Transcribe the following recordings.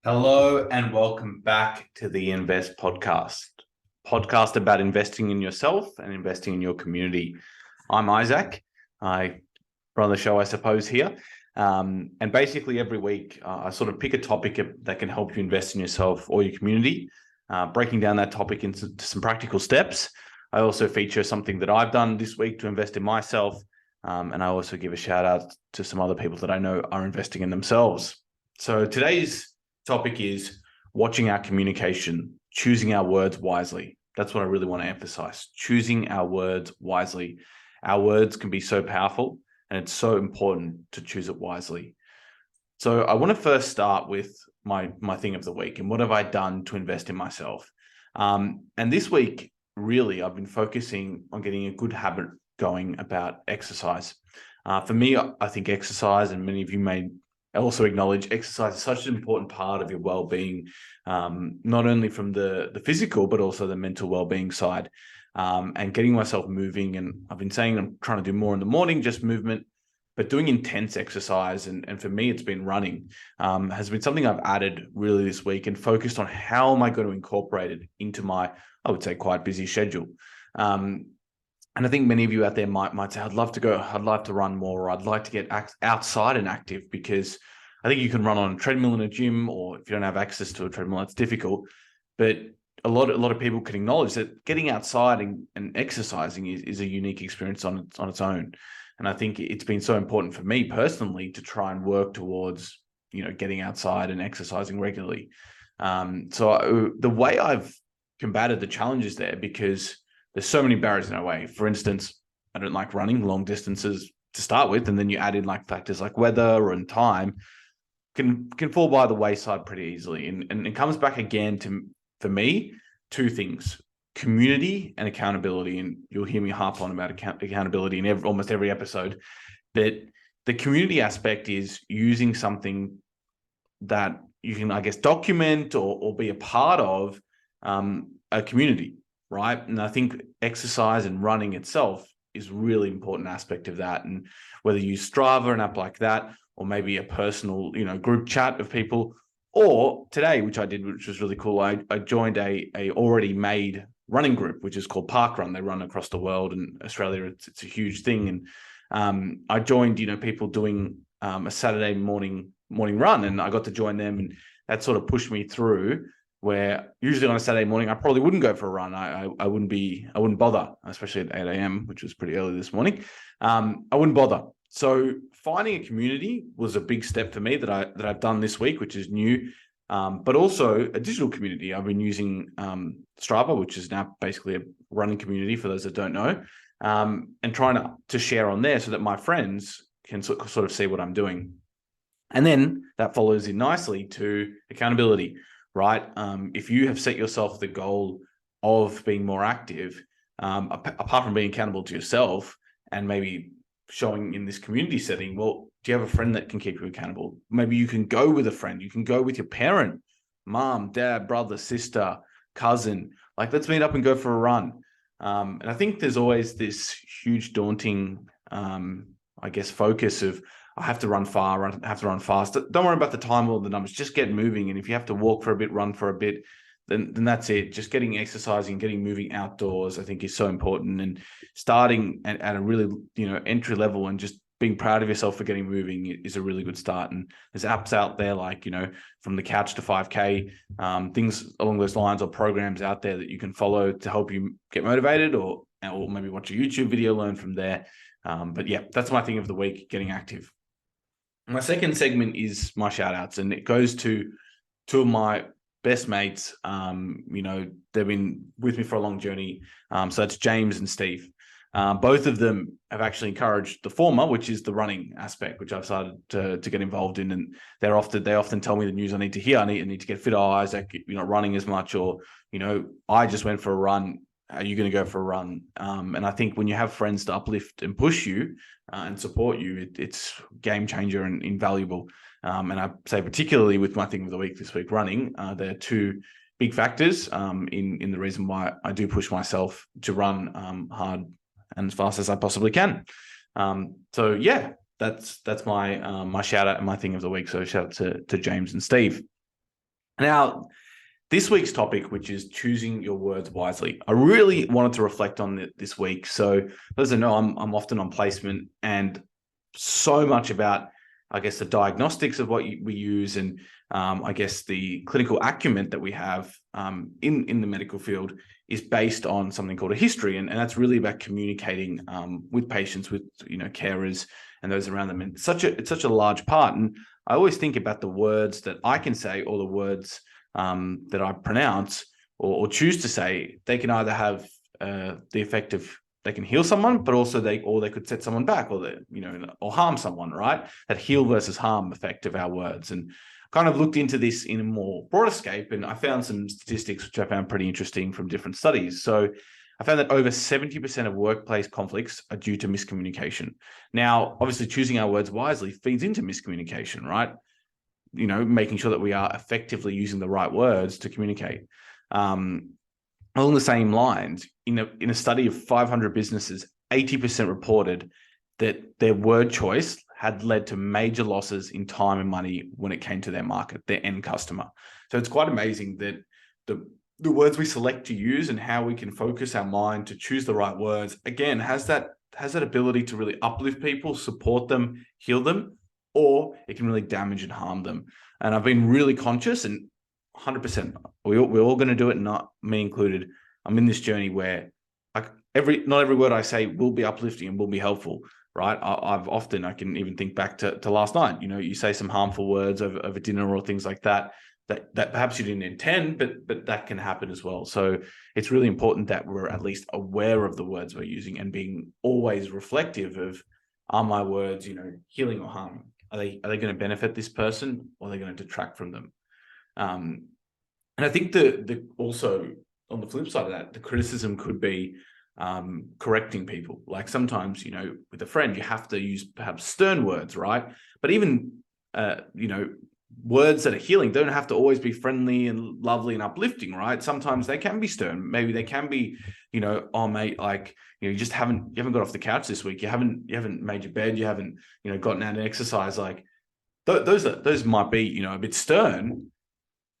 Hello and welcome back to the Invest podcast about investing in yourself and investing in your community. I'm Isaac. I run the show, I suppose, here. And basically every week I sort of pick a topic that can help you invest in yourself or your community, breaking down that topic into some practical steps. I also feature something that I've done this week to invest in myself. And I also give a shout out to some other people that I know are investing in themselves. So today's topic is watching our communication, choosing our words wisely. That's what I really want to emphasize, choosing our words wisely. Our words can be so powerful, and it's so important to choose it wisely. So I want to first start with my thing of the week and what have I done to invest in myself. And this week, really, I've been focusing on getting a good habit going about exercise. For me, I think exercise, and many of you may also acknowledge, exercise is such an important part of your well-being, not only from the physical, but also the mental well-being side, and getting myself moving. And I've been saying I'm trying to do more in the morning, just movement, but doing intense exercise. And for me, it's been running, has been something I've added really this week and focused on how am I going to incorporate it into my, I would say, quite busy schedule. And I think many of you out there might say, I'd love to run more, or I'd like to get outside and active, because I think you can run on a treadmill in a gym, or if you don't have access to a treadmill, it's difficult. But a lot of people can acknowledge that getting outside and exercising is a unique experience on its own. And I think it's been so important for me personally to try and work towards, getting outside and exercising regularly. So the way I've combated the challenges there, because there's so many barriers in our way. For instance, I don't like running long distances to start with, and then you add in like factors like weather and time can fall by the wayside pretty easily. And it comes back again for me, two things: community and accountability. And you'll hear me harp on about accountability in almost every episode. But the community aspect is using something that you can, I guess, document or be a part of a community. Right. And I think exercise and running itself is really important aspect of that. And whether you use Strava, an app like that, or maybe a personal, group chat of people, or today, which I did, which was really cool. I joined a already made running group, which is called Parkrun. They run across the world, and Australia, it's a huge thing. And I joined, people doing a Saturday morning run, and I got to join them, and that sort of pushed me through, where usually on a Saturday morning, I probably wouldn't go for a run. I wouldn't bother, especially at 8 a.m., which was pretty early this morning. I wouldn't bother. So finding a community was a big step for me that I've done this week, which is new, but also a digital community. I've been using Strava, which is now basically a running community for those that don't know, and trying to share on there so that my friends can sort of see what I'm doing. And then that follows in nicely to accountability. Right. If you have set yourself the goal of being more active, apart from being accountable to yourself and maybe showing in this community setting, well, do you have a friend that can keep you accountable? Maybe you can go with a friend. You can go with your parent, mom, dad, brother, sister, cousin. Like, let's meet up and go for a run. And I think there's always this huge daunting, focus of, I have to run far, I have to run fast. Don't worry about the time or the numbers, just get moving. And if you have to walk for a bit, run for a bit, then that's it. Just getting exercising, getting moving outdoors, I think is so important. And starting at a really, entry level and just being proud of yourself for getting moving is a really good start. And there's apps out there like, from the couch to 5K, things along those lines, or programs out there that you can follow to help you get motivated, or maybe watch a YouTube video, learn from there. But yeah, that's my thing of the week, getting active. My second segment is my shout outs, and it goes to two of my best mates. They've been with me for a long journey. So that's James and Steve. Both of them have actually encouraged the former, which is the running aspect, which I've started to get involved in. And they often tell me the news I need to hear. I need to get fit. Oh, Isaac, you're not running as much, or, I just went for a run. Are you going to go for a run? And I think when you have friends to uplift and push you and support you, it's game changer and invaluable. And I say particularly with my thing of the week this week, running, there are two big factors in the reason why I do push myself to run hard and as fast as I possibly can. So yeah, that's my my shout out and my thing of the week. So shout out to James and Steve. Now, this week's topic, which is choosing your words wisely, I really wanted to reflect on it this week. So, as I know, I'm often on placement, and so much about, I guess, the diagnostics of what we use, and I guess the clinical acumen that we have in the medical field is based on something called a history, and that's really about communicating with patients, with carers and those around them. And it's such a large part. And I always think about the words that I can say, or the words that I pronounce or choose to say. They can either have the effect of, they can heal someone, but also they could set someone back, or harm someone, right? That heal versus harm effect of our words. And kind of looked into this in a more broader scope, and I found some statistics which I found pretty interesting from different studies. So I found that over 70% of workplace conflicts are due to miscommunication. Now, obviously, choosing our words wisely feeds into miscommunication, right? Making sure that we are effectively using the right words to communicate. Along the same lines, in a study of 500 businesses, 80% reported that their word choice had led to major losses in time and money when it came to their market, their end customer. So it's quite amazing that the words we select to use and how we can focus our mind to choose the right words, again, has that ability to really uplift people, support them, heal them, or it can really damage and harm them. And I've been really conscious, and 100%, we're all going to do it, not me included. I'm in this journey where not every word I say will be uplifting and will be helpful, right? I can even think back to last night. You say some harmful words over dinner or things like that perhaps you didn't intend, but that can happen as well. So it's really important that we're at least aware of the words we're using, and being always reflective of, are my words, healing or harming? Are they going to benefit this person, or are they going to detract from them? And I think the also on the flip side of that, the criticism could be correcting people. Like sometimes, with a friend, you have to use perhaps stern words, right? But even, words that are healing don't have to always be friendly and lovely and uplifting, right? Sometimes they can be stern. Maybe they can be, oh mate, like, you haven't got off the couch this week. You haven't made your bed. You haven't, gotten out and exercise. Like those might be, a bit stern,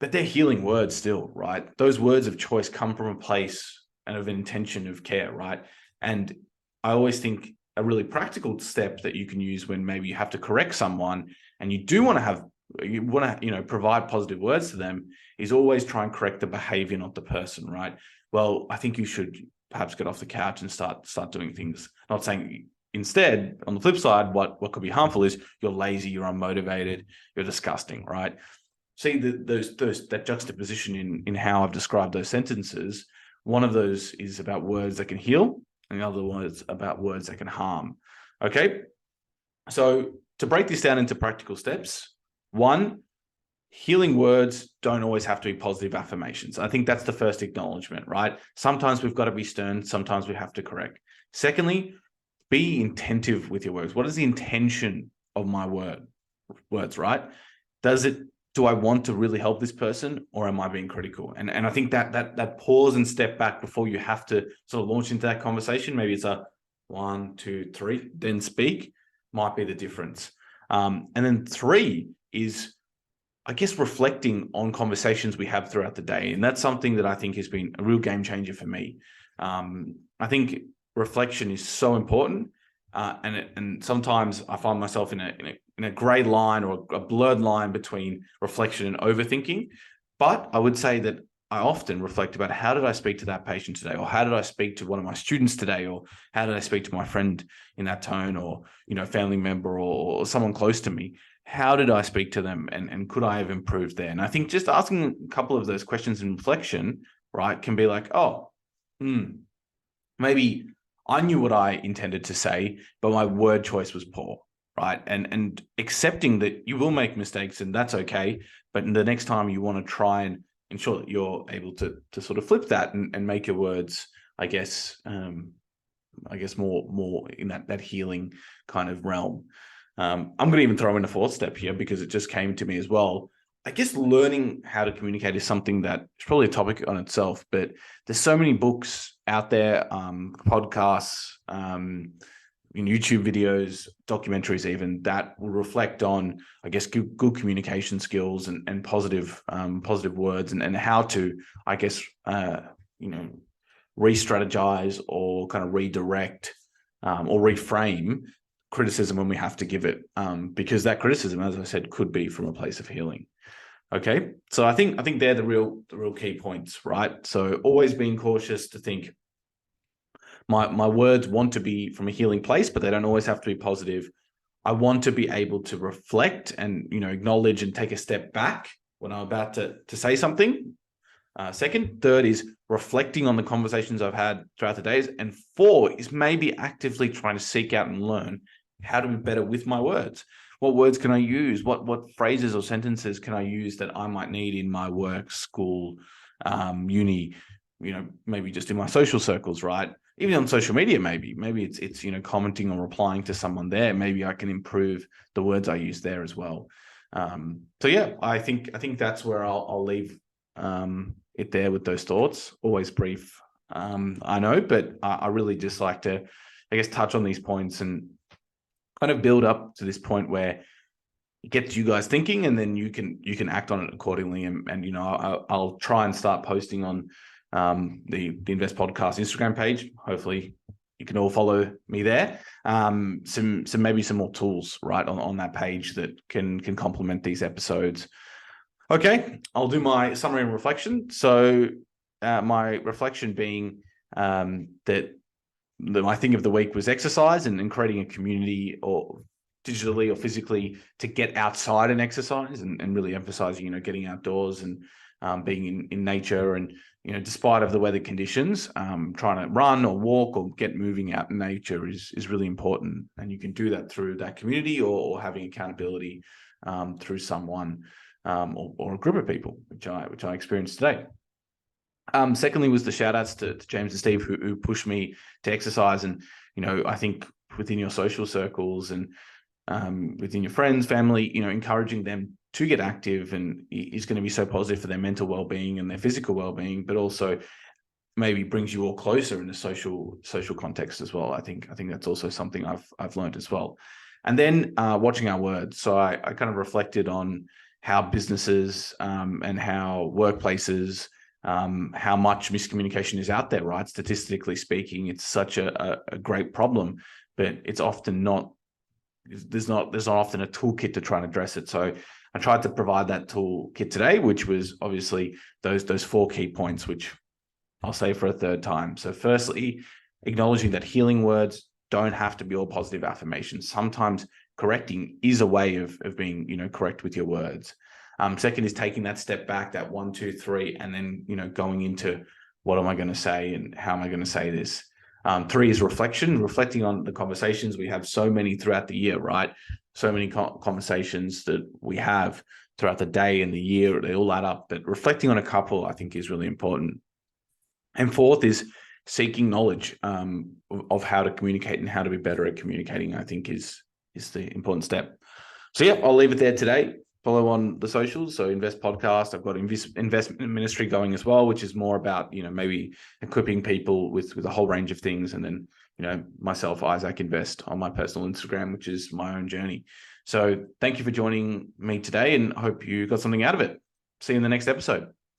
but they're healing words still, right? Those words of choice come from a place and of an intention of care, right? And I always think a really practical step that you can use when maybe you have to correct someone and you want to provide positive words to them, is always try and correct the behavior, not the person, right? Well, I think you should perhaps get off the couch and start doing things. Not saying, instead, on the flip side, what could be harmful is you're lazy, you're unmotivated, you're disgusting, right? See that juxtaposition in how I've described those sentences. One of those is about words that can heal, and the other one is about words that can harm. Okay, so to break this down into practical steps, one, healing words don't always have to be positive affirmations. I think that's the first acknowledgement, right? Sometimes we've got to be stern, sometimes we have to correct. Secondly, be intentive with your words. What is the intention of my words, right? Do I want to really help this person, or am I being critical? And I think that pause and step back before you have to sort of launch into that conversation, maybe it's a 1, 2, 3, then speak, might be the difference. And then 3 is, I guess, reflecting on conversations we have throughout the day. And that's something that I think has been a real game changer for me. I think reflection is so important. And sometimes I find myself in a gray line, or a blurred line between reflection and overthinking. But I would say that I often reflect about, how did I speak to that patient today? Or how did I speak to one of my students today? Or how did I speak to my friend in that tone, or, family member, or someone close to me? How did I speak to them? And could I have improved there? And I think just asking a couple of those questions in reflection, right, can be like, maybe I knew what I intended to say, but my word choice was poor, right? And accepting that you will make mistakes, and that's okay. But the next time you want to try and ensure that you're able to sort of flip that and make your words, I guess more in that healing kind of realm. I'm going to even throw in a 4th step here, because it just came to me as well. I guess learning how to communicate is something that is probably a topic on itself, but there's so many books out there, podcasts, in YouTube videos, documentaries, even that will reflect on, I guess, good communication skills and positive words and how to, I guess, re-strategize or kind of redirect or reframe criticism when we have to give it, because that criticism, as I said, could be from a place of healing. Okay, so I think they're the real key points, right? So always being cautious to think my words want to be from a healing place, but they don't always have to be positive. I want to be able to reflect and acknowledge and take a step back when I'm about to say something. Second, third is reflecting on the conversations I've had throughout the days, and 4 is maybe actively trying to seek out and learn how to be better with my words. What words can I use? What phrases or sentences can I use that I might need in my work, school, uni, maybe just in my social circles, right? Even on social media, maybe it's commenting or replying to someone there. Maybe I can improve the words I use there as well. So yeah, I think that's where I'll leave it there with those thoughts. Always brief, I know, but I really just like to, I guess, touch on these points and kind of build up to this point where it gets you guys thinking, and then you can act on it accordingly. And I'll try and start posting on the Invest Podcast Instagram page. Hopefully you can all follow me there. Maybe some more tools right on that page that can complement these episodes. Okay, I'll do my summary and reflection. So my reflection being that my thing of the week was exercise and creating a community, or digitally or physically, to get outside and exercise, and really emphasizing, getting outdoors and being in nature, and despite of the weather conditions, trying to run or walk or get moving out in nature is really important. And you can do that through that community or having accountability through someone or a group of people, which I experienced today. Secondly was the shout outs to James and Steve who pushed me to exercise. And, I think within your social circles and within your friends, family, encouraging them to get active and is going to be so positive for their mental well-being and their physical well-being, but also maybe brings you all closer in a social context as well. I think that's also something I've learned as well. And then watching our words. So I kind of reflected on how businesses and how workplaces, how much miscommunication is out there, right? Statistically speaking, it's such a great problem, but it's often not. There's not often a toolkit to try and address it. So I tried to provide that toolkit today, which was obviously those 4 key points, which I'll say for a third time. So firstly, acknowledging that healing words don't have to be all positive affirmations. Sometimes correcting is a way of being, correct with your words. Second is taking that step back, that 1, 2, 3, and then, going into what am I going to say and how am I going to say this? 3 is reflecting on the conversations. We have so many throughout the year, right? So many conversations that we have throughout the day and the year, they all add up, but reflecting on a couple, I think, is really important. And 4th is seeking knowledge of how to communicate and how to be better at communicating, I think is the important step. So yeah, I'll leave it there today. Follow on the socials. So Invest Podcast. I've got investment ministry going as well, which is more about, maybe equipping people with a whole range of things. And then, myself, Isaac Invest, on my personal Instagram, which is my own journey. So thank you for joining me today, and hope you got something out of it. See you in the next episode.